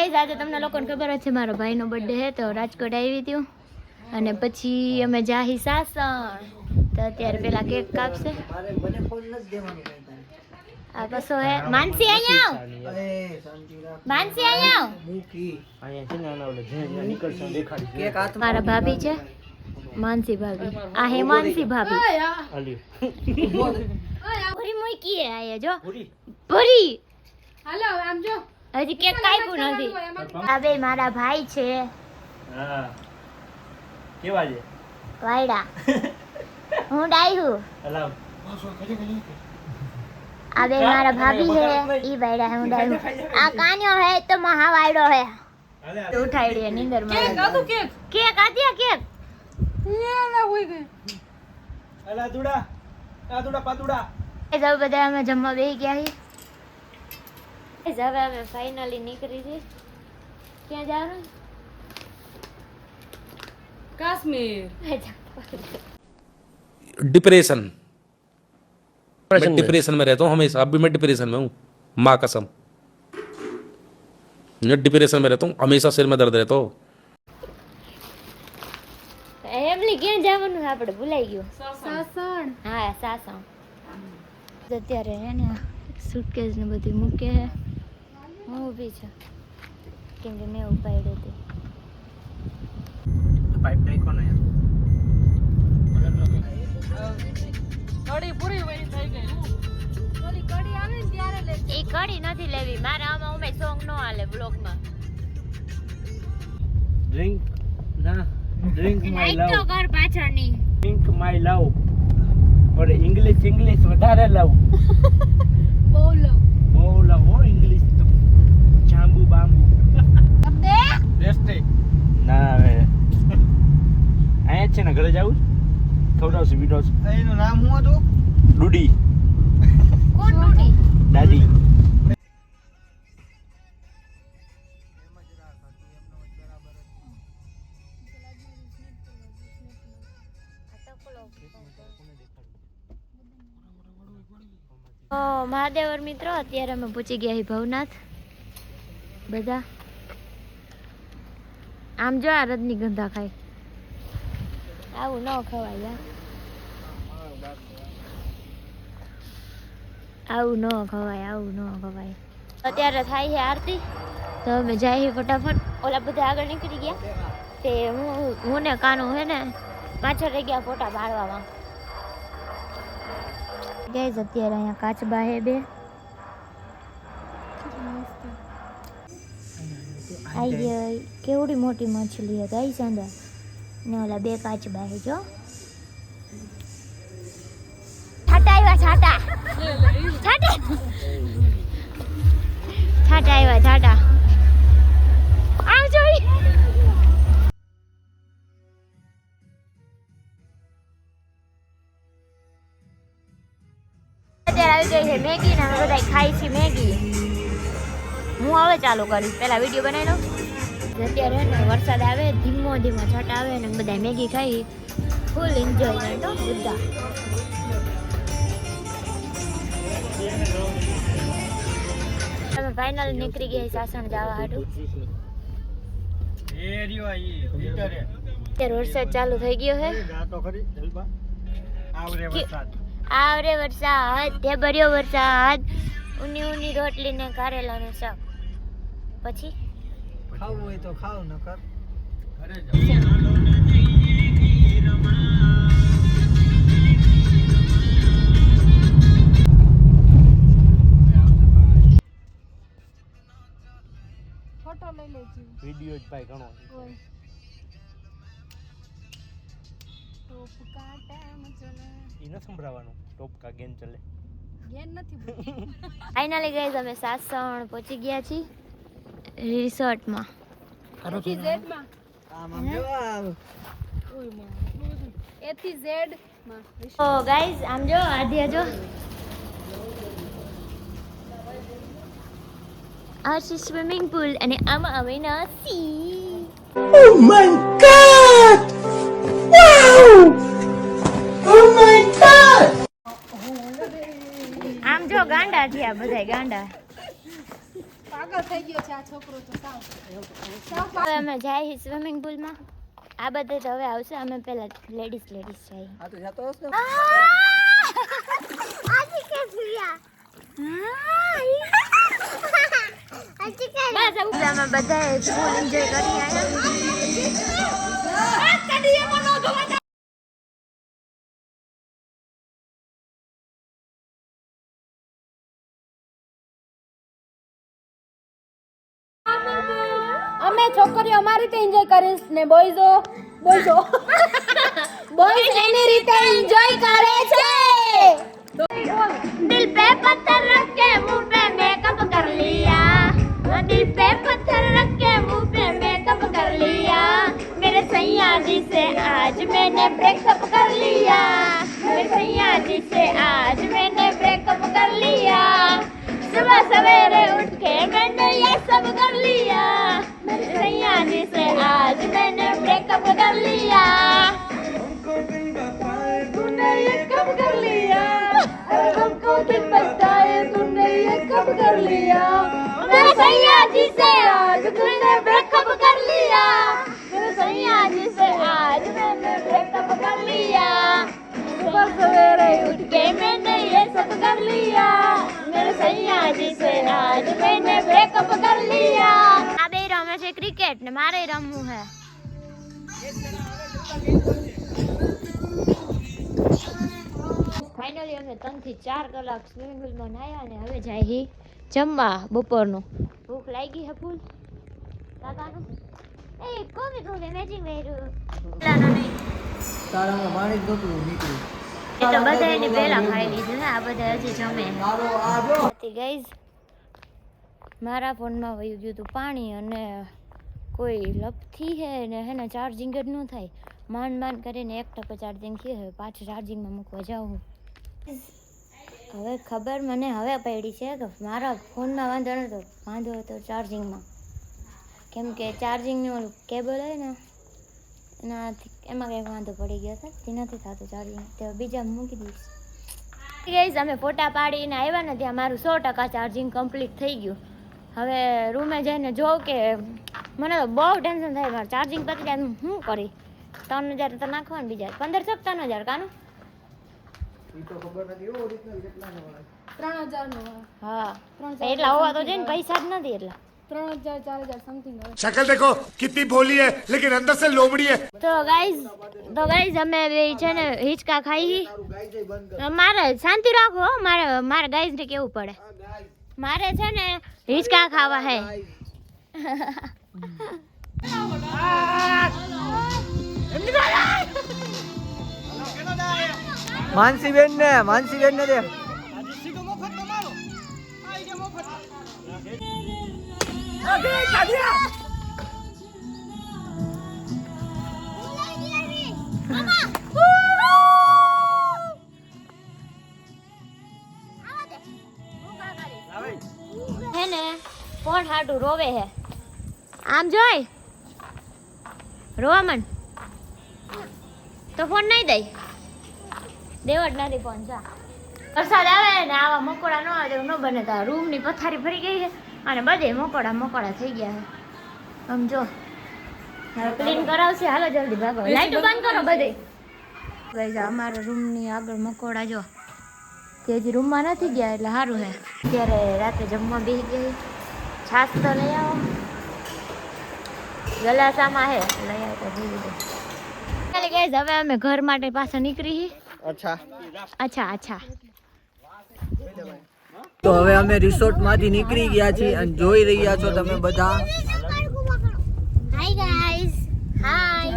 Guys આજે તમને લોકોને ખબર જ છે મારો ભાઈનો બર્થડે છે તો રાજકોટ આવી હતી અને પછી અમે જાહી સાસણ તો અત્યારે પેલા કેક કાપશે આ બસો હે માનસી અહીંયા માનસી અહીંયા મારા ભાભી છે માનસી ભાભી આ હે માનસી ભાભી ભરી મૂકી આયા જો ભરી હાલો આમ જો હજી કેક કાપ્યું નથી આ બે મારા ભાઈ છે હા કેવા છે વાયડા હું ડાયું હલાવ આ બે મારા ભાભી है ઈ વાયડા है હું ડાયું આ કાન્યો है तो મહા વાયડો है ઉઠાડી નીંદર માં કેક આદુ કેક કેક આદિયા કેક યેલા હોઈ ગઈ અલા દુડા આ દુડા પાતુડા એ જાવ બધા અમે જમવા બેહી ગયા હી એ જાવ અમે ફાઇનલી નીકળી છે ક્યાં જવાનું कश्मीर डिप्रेशन मैं डिप्रेशन में रहता हूँ हमेशा अब भी मैं डिप्रेशन में हूँ माँ कसम मैं डिप्रेशन में रहता हूँ हमेशा सिर में दर्द रहता हो એમલી ક્યાં જવાનું આપણે ભૂલાઈ ગયું सासन હા સાસણ અત્યારે હે ને સુટકેસ ને બધી મૂકે હે હું ઊભી છું કેમ કે મેં ઉપાડી હતી પાઇપ નાખો ને कड़ी पूरी वही થઈ ગઈ ઓલી કડી આવે ને ત્યારે લે એ કડી નથી લેવી મારે આમાં ઉમે સોંગ નો હાલે બ્લોગ માં ડ્રિંક ના ડ્રિંક માય લાઈક તો લવ કર પાછળની ડ્રિંક માય લવ और इंग्लिश વધારે લવ બહુ લવ બહુ લવ હો ઇંગ્લિશ તો જાંબુ બાંબુ અબે બેસ્ટે ના હવે આયા છે ને ઘરે જાવું ખવડાવશું બીડાવશું એનું નામ શું હતું ડુડી કોણ ડૂટી દાદી મહાદેવર મિત્રો અત્યારે અમે પહોંચી ગયા છીએ ભવનાથ બધા આમ જો આ રજનીગંધા ખાય આવું ન ખવાય યાર આવું ન ખવાય અત્યારે થાય છે આરતી તો અમે જઈએ ફટાફટ ઓલા બધા આગળ નીકળી ગયા તે હું ને કાનું હે ને પાછળ રહી ગયા ફોટા પાડવામાં ગાઈઝ અત્યારે અહીંયા કાચબા હે બે આઈ ગઈ કેવડી મોટી મછલી હે ગાઈઝ અંદર ને ઓલા બે કાચબા હે જો છાટા આવ્યા છાટા આવ્યા છાટા આવ જોઈ અત્યારે આવી ગઈ છે મેગી ને અમે બધા ખાઈ છીએ મેગી હું હવે ચાલુ કરીશ પેલા વિડીયો બનાવી લઉં અત્યારે ને વરસાદ આવે ધીમો ધીમો છાંટા આવે ને બધા મેગી ખાઈ ફૂલ એન્જોયમેન્ટ હો બધા અમે ફાઇનલ નીકળી ગયા સાસણ જવા હાટું અત્યારે વરસાદ ચાલુ થઈ ગયો છે આવરે વરસાદ ઢેબરિયો વરસાદ ઊની ઊની રોટલી ને કારેલાનું શાક પછી ખાવું હોય તો ખાવ નકર ઘરે ફોટો લઈ લેજી વિડિયો જ ભાઈ ઘણો ટોપ કાટા મચલે ઈ ન સંભળાવાનું ટોપ કા ગેન ચલે ગેન નથી ફાઇનલી ગાઈઝ અમે સાસણ પહોંચી ગયા છીએ રિસોર્ટમાં એથી ઝેડ માં આમ જો આમ એથી ઝેડ માં તો ગાઈઝ આમ જો આધ્યા જો આ છે સ્વિમિંગ પુલ અને આમાં અમે નાસી Oh my God! Wow! Oh my God! આમ જો ગાંડા થયા બધાય ગાંડા પાગલ થઈ ગયો છે આ છોકરો તો સાવ હવે અમે જાય સ્વિમિંગ પુલમાં. આ બધે તો હવે આવશે. અમે પહેલા લેડીઝ જઈએ. હા તો જાતો હશે ને. આજી કે સુયા બસ અમે બધા ફૂલ એન્જોય કરી આવ્યા. અમે છોકરીઓ અમારી રીતે એન્જોય કરીશ ને બોયઝો બોયઝ એની રીતે એન્જોય કરે છે. दिल पे पत्थर रख के मुंह पे मेकअप कर लिया. दिल पे पत्थर रख के मुंह पे मेकअप कर लिया. मेरे सैया जी से आज मैंने ब्रेकअप कर लिया. मेरे सैया जी से आज मैंने ब्रेकअप कर लिया. सुबह सवेरे उठ के मैंने ये सब कर लिया. मेरे सैया जी से आज मैंने ब्रेकअप कर लिया. तूने ये कब कर लिया? हमको दिल बताए तूने ये कब कर लिया? मेरे सैया जी से आज तूने ब्रेकअप कर लिया. मेरे सैया जी से आज मैंने ब्रेकअप कर लिया. सुबह सवेरे उठ के मैंने ये सब कर लिया. मेरे सैया जी से आज मैंने ब्रेकअप कर लिया. આ બે રમે છે ક્રિકેટ ને મારે રમવું છે. ફાઇનલી અમે 3 થી 4 કલાક સ્વિમિંગ પુલમાં નાહ્યા ને હવે જાય જમવા બપોરનું. ભૂખ લાગી છે ફૂલ કાકાનું. એ કોમી મેચિંગ વેર્યું તારામાં પાણી જ નહોતું નીકળ્યું. એ તો બધા એની પહેલા ખાઈ લીધું ને આ બધા હજી જમે. ગાઈઝ મારા ફોનમાં વયું ગયું હતું પાણી અને કોઈ લપથી હે ને હેને ચાર્જિંગ જ ન થાય. માંડ કરીને 1% ચાર્જિંગ થયું. હવે પાછું ચાર્જિંગમાં મૂકવા જાઉં. હવે ખબર મને હવે પડી છે કે મારા ફોનમાં વાંધો નહોતો, વાંધો હતો ચાર્જિંગમાં. કેમ કે ચાર્જિંગનું ઓલું કેબલ હોય ને એનાથી એમાં કંઈક વાંધો પડી ગયો છે. તે નથી થતું ચાર્જિંગ. તે બીજા મૂકી દઈશ. ગાઈઝ અમે ફોટા પાડીને આવ્યા ને ત્યાં મારું 100% ચાર્જિંગ કમ્પ્લીટ થઈ ગયું. હવે રૂમે જઈને જોઉં કે મને તો બહુ ટેન્શન થાય. મારું ચાર્જિંગ પતી જાય શું કરી. 3000 તો નાખવાનું બીજા 1500 3000 કાનું ઈ તો ખબર નથી એવો ઓરિજિનલ કેટલાનો હોય. 3000 નો હા એટલા હોવા તો છે ને પૈસા જ નથી એટલા. 3000 4000 સમથિંગ હોય. शक्ल देखो कितनी भोली है लेकिन अंदर से लोमड़ी है. તો ગાઈઝ અમે બે છે ને હિંચકા ખાઈ. મારે શાંતિ રાખો હો. મારે ગાઈઝ ને કેવું પડે. મારે છે ને હિંચકા ખાવા હે. માનસીબેન ને દે. હે ને કોણ હાટું રોવે હે આમ જોઈ રોવા મન તો ફોન નહીં દઈ દેવડ નથી ફોન. જા વરસાદ આવે ને આવા મકોડા ન આવે ન બને. તો રૂમની પથારી ફરી ગઈ છે અને બધે મકોડા થઈ ગયા છે. આમ જો હવે ક્લીન કરાવશે. હાલો જલ્દી ભાગો. લાઈટ બંધ કરો બધે. ગાઈઝ અમારા રૂમની આગળ મકોડા જો તે હજી રૂમમાં નથી ગયા એટલે સારું છે. ત્યારે રાતે જમવા બેસી ગઈ. છાશ તો લઈ આવો. ગલાસામાં હે લઈ આવો તો ભૂલી ગઈ. ગાઈઝ હવે અમે ઘર માટે પાછા નીકળી. અચ્છા તો હવે અમે રિસોર્ટ માંથી નીકળી ગયા છીએ અને જોઈ રહ્યા છો તમે બધા. હાય ગાઈઝ હાય.